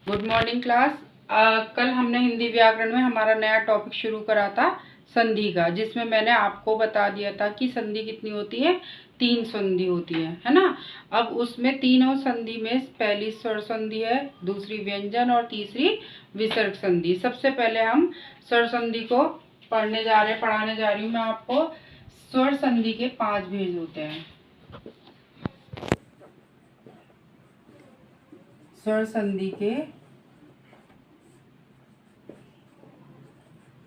Good morning class. कल हमने हिंदी व्याकरण में हमारा नया टॉपिक शुरू करा था संधि का, जिसमें मैंने आपको बता दिया था कि संधि कितनी होती है, 3 संधि होती है ना। अब उसमें तीनों संधि में पहली स्वर संधि है, दूसरी व्यंजन और तीसरी विसर्ग संधि। सबसे पहले हम स्वर संधि को पढ़ाने जा रही हूँ मैं आपको। स्वर संधि के 5 भेद होते हैं। स्वर संधि के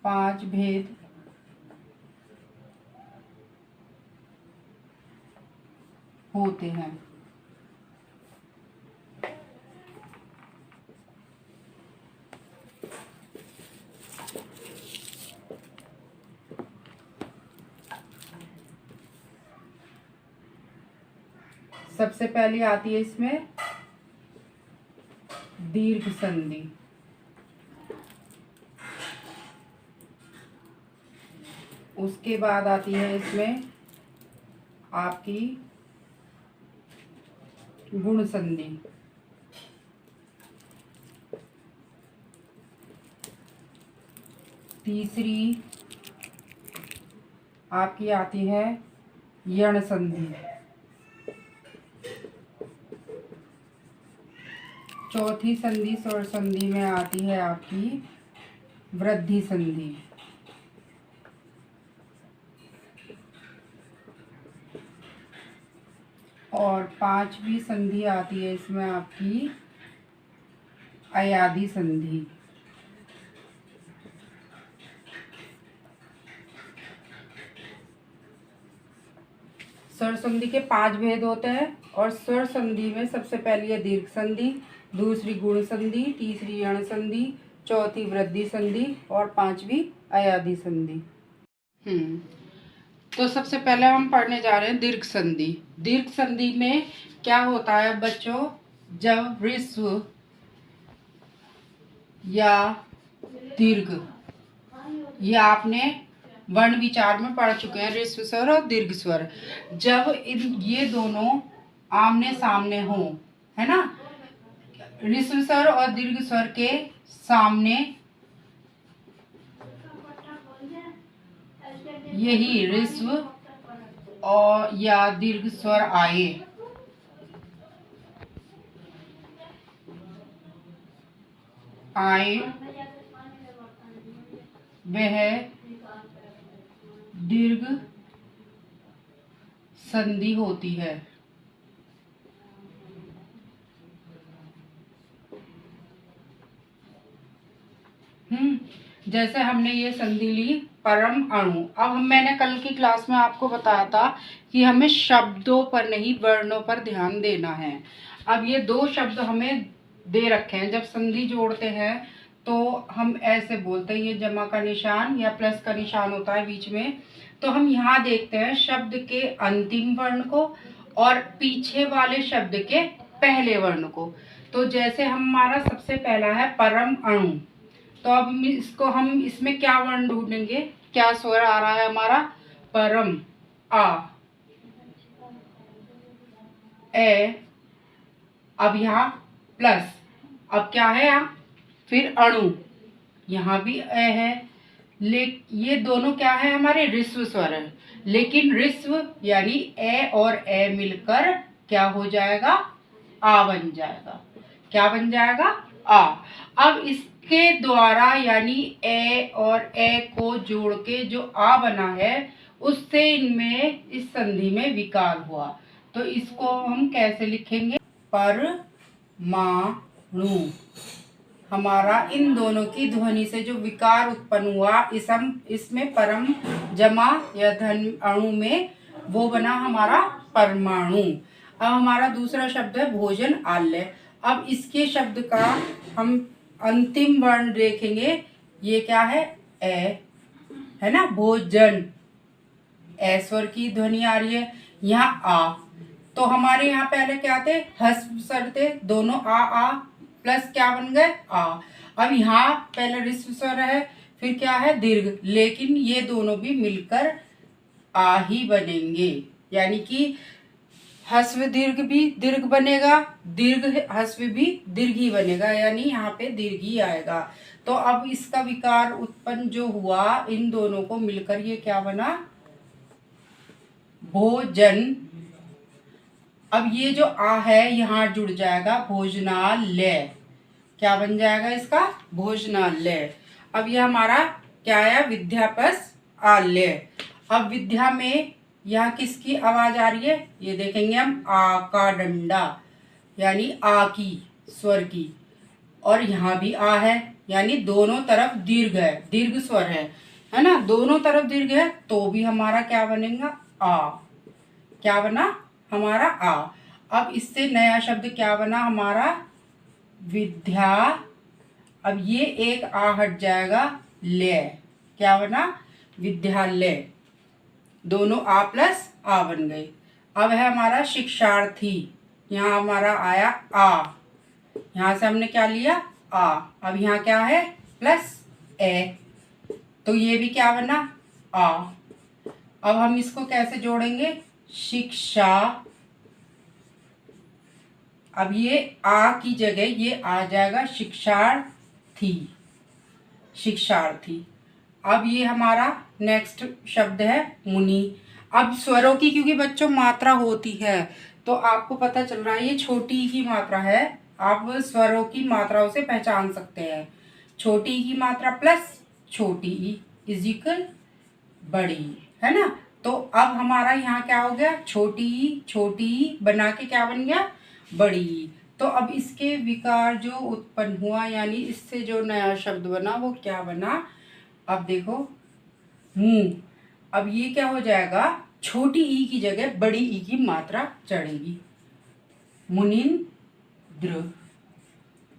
5 भेद होते हैं। सबसे पहली आती है इसमें दीर्घ संधि। उसके बाद आती है इसमें आपकी गुण संधि। तीसरी आपकी आती है यण संधि। चौथी संधि स्वर संधि में आती है आपकी वृद्धि संधि। और 5वीं संधि आती है इसमें आपकी अयादि संधि। स्वर संधि के 5 भेद होते हैं और स्वर संधि में सबसे पहली है दीर्घ संधि, दूसरी गुण संधि, तीसरी यण संधि, चौथी वृद्धि संधि और 5वीं अयादि संधि। तो सबसे पहले हम पढ़ने जा रहे हैं दीर्घ संधि। दीर्घ संधि में क्या होता है बच्चों, जब ह्रस्व या दीर्घ, ये आपने वर्ण विचार में पढ़ चुके हैं, ह्रस्व स्वर और दीर्घ स्वर, जब ये दोनों आमने सामने हो, है ना, ह्रस्व स्वर और दीर्घ स्वर के सामने यही ह्रस्व और या दीर्घ स्वर आए, वह दीर्घ संधि होती है। जैसे हमने ये संधि ली परम अणु। अब मैंने कल की क्लास में आपको बताया था कि हमें शब्दों पर नहीं वर्णों पर ध्यान देना है। अब ये 2 शब्द हमें दे रखे हैं, जब संधि जोड़ते हैं तो हम ऐसे बोलते हैं, ये जमा का निशान या प्लस का निशान होता है बीच में। तो हम यहाँ देखते हैं शब्द के अंतिम वर्ण को और पीछे वाले शब्द के पहले वर्ण को। तो जैसे हमारा सबसे पहला है परम अणु, तो अब इसको हम इसमें क्या वर्ण ढूंढेंगे, क्या स्वर आ रहा है हमारा, परम आ, ए, अब यहाँ प्लस, अब क्या है यहाँ, फिर अणु, यहाँ भी ए है। ये दोनों क्या है, हमारे ह्रस्व स्वर है, लेकिन ह्रस्व यानी ए और ए मिलकर क्या हो जाएगा, आ बन जाएगा। क्या बन जाएगा, आ। अब इसके द्वारा यानी ए और ए को जोड़ के जो आ बना है, उससे इनमें इस संधि में विकार हुआ। तो इसको हम कैसे लिखेंगे, परमाणु। हमारा इन दोनों की ध्वनि से जो विकार उत्पन्न हुआ, इसमें परम जमा या धन अणु में वो बना हमारा परमाणु। अब हमारा दूसरा शब्द है भोजन आल्य। अब इसके शब्द का हम अंतिम वर्ण देखेंगे, ये क्या है, ए, है ना, भोजन, ए स्वर की ध्वनि आ रही है। यहाँ आ, तो हमारे यहाँ पहले क्या थे, ह्रस्व स्वर थे, दोनों आ प्लस क्या बन गए, आ। अब यहाँ पहले ह्रस्व स्वर है, फिर क्या है, दीर्घ, लेकिन ये दोनों भी मिलकर आ ही बनेंगे, यानी कि हस्व दीर्घ भी दीर्घ बनेगा, दीर्घ हस्व भी दीर्घ ही बनेगा, यानी यहाँ पे दीर्घ ही आएगा। तो अब इसका विकार उत्पन्न जो हुआ, इन दोनों को मिलकर ये क्या बना, भोजन। अब ये जो आ है यहाँ जुड़ जाएगा भोजनालय, क्या बन जाएगा इसका, भोजनालय। अब ये हमारा क्या आया, विद्यापस आलय। अब विद्या में यहाँ किसकी आवाज आ रही है, ये देखेंगे हम, आ का डंडा, यानी आ की स्वर की, और यहाँ भी आ है, यानी दोनों तरफ दीर्घ है, दीर्घ स्वर है ना, दोनों तरफ दीर्घ है, तो भी हमारा क्या बनेगा, आ। क्या बना हमारा, आ। अब इससे नया शब्द क्या बना हमारा, विद्या। अब ये एक आ हट जाएगा, ले, क्या बना, विद्यालय। दोनों आ प्लस आ बन गए। अब है हमारा शिक्षार्थी, यहाँ हमारा आया आ, यहाँ से हमने क्या लिया, आ। अब यहाँ क्या है, प्लस ए, तो ये भी क्या बना, आ। अब हम इसको कैसे जोड़ेंगे, शिक्षा। अब ये आ की जगह ये आ जाएगा शिक्षार्थी, शिक्षार्थी। अब ये हमारा नेक्स्ट शब्द है मुनि। अब स्वरों की क्योंकि बच्चों मात्रा होती है, तो आपको पता चल रहा है ये छोटी की मात्रा है, आप स्वरों की मात्राओं से पहचान सकते हैं। छोटी ई की मात्रा प्लस छोटी ई इज इक्वल बड़ी ई, है ना। तो अब हमारा यहाँ क्या हो गया, छोटी ई बना के क्या बन गया, बड़ी ई। तो अब इसके विकार जो उत्पन्न हुआ, यानी इससे जो नया शब्द बना वो क्या बना, अब देखो मुंह। अब ये क्या हो जाएगा, छोटी ई की जगह बड़ी ई की मात्रा चढ़ेगी, मुनिंद्र,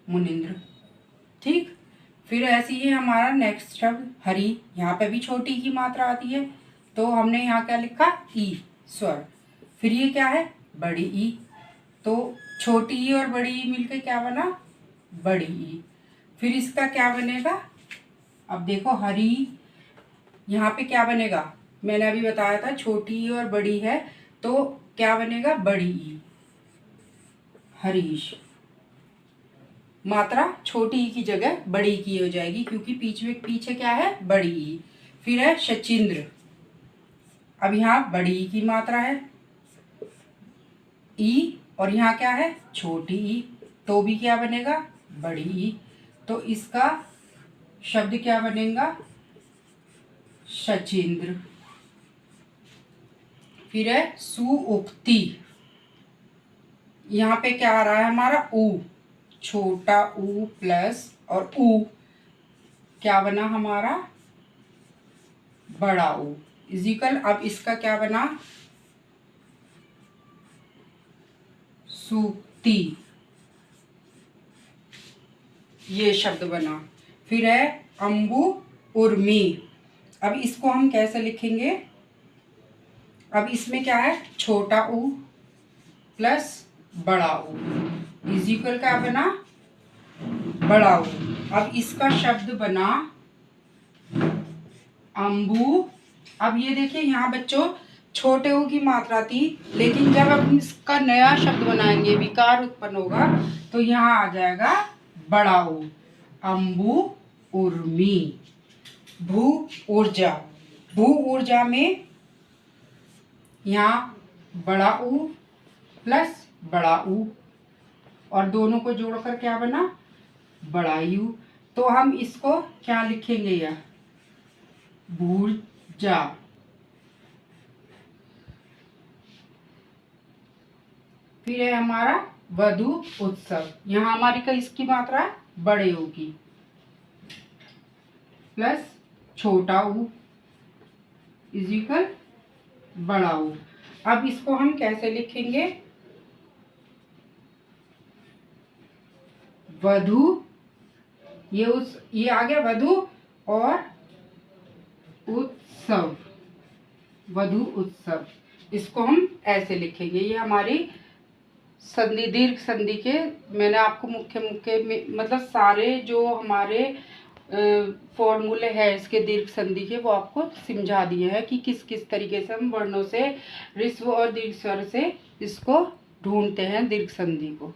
मुनिंद्र। ठीक, फिर ऐसे ही हमारा नेक्स्ट शब्द हरि। यहाँ पे भी छोटी की मात्रा आती है, तो हमने यहाँ क्या लिखा, ई स्वर। फिर ये क्या है, बड़ी ई, तो छोटी ई और बड़ी ई मिलकर क्या बना, बड़ी ई। फिर इसका क्या बनेगा, अब देखो हरी, यहाँ पे क्या बनेगा, मैंने अभी बताया था छोटी ई और बड़ी है, तो क्या बनेगा, बड़ी ई, हरीश। मात्रा छोटी ई की जगह बड़ी की हो जाएगी, क्योंकि पीछे क्या है, बड़ी ई। फिर है शचींद्र। अब यहाँ बड़ी ई की मात्रा है ई, और यहाँ क्या है, छोटी ई, तो भी क्या बनेगा, बड़ी ई। तो इसका शब्द क्या बनेगा, शचींद्र। फिर है सुउक्ति। यहाँ पे क्या आ रहा है हमारा, ऊ, छोटा ऊ प्लस और ऊ, क्या बना हमारा, बड़ा ऊ इजिकल। अब इसका क्या बना, सूक्ति, ये शब्द बना। फिर है अंबु उर्मी। अब इसको हम कैसे लिखेंगे, अब इसमें क्या है, छोटा ऊ प्लस बड़ा ऊ इजिकल क्या बना, बड़ा ऊ। अब इसका शब्द बना अंबु। अब ये देखिए यहाँ बच्चों छोटे ऊ की मात्रा थी, लेकिन जब हम इसका नया शब्द बनाएंगे, विकार उत्पन्न होगा, तो यहाँ आ जाएगा बड़ा ऊ, अंबु उर्मी। भू ऊर्जा, भू ऊर्जा में यहाँ बड़ा ऊ प्लस बड़ा ऊ, और दोनों को जोड़कर क्या बना, बड़ा यू। तो हम इसको क्या लिखेंगे, यह भूर्जा। फिर है हमारा वधु उत्सव। यहाँ हमारी का इसकी मात्रा बड़े ऊ की प्लस छोटा ऊ इजिकल बड़ा ऊ। अब इसको हम कैसे लिखेंगे, वधु, ये आ गया वधु और उत्सव, वधु उत्सव। इसको हम ऐसे लिखेंगे, ये हमारी संधि, दीर्घ संधि के, मैंने आपको मुख्य मतलब सारे जो हमारे फॉर्मूले हैं इसके दीर्घ संधि के, वो आपको समझा दिए हैं कि किस किस तरीके से हम वर्णों से ऋस्व और दीर्घ स्वर से इसको ढूंढते हैं दीर्घ संधि को।